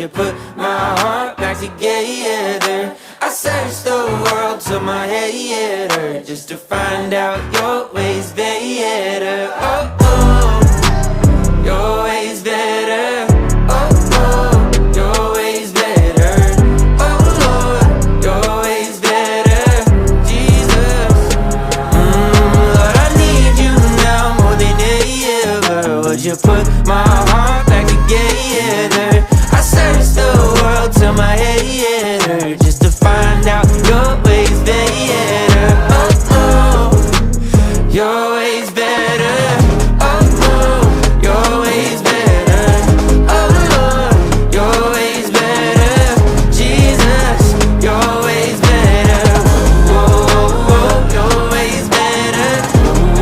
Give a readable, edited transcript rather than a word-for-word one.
you put my heart back together? I searched the world till my head hurt, just to find out your ways better. Oh, oh, your ways better. Oh, oh, your ways better. Oh, Lord, your ways better. Jesus, Lord, I need you now more than ever. Would you put my heart back together? I searched the world till my head hurt, just to find out your ways better. Oh, oh, your ways better.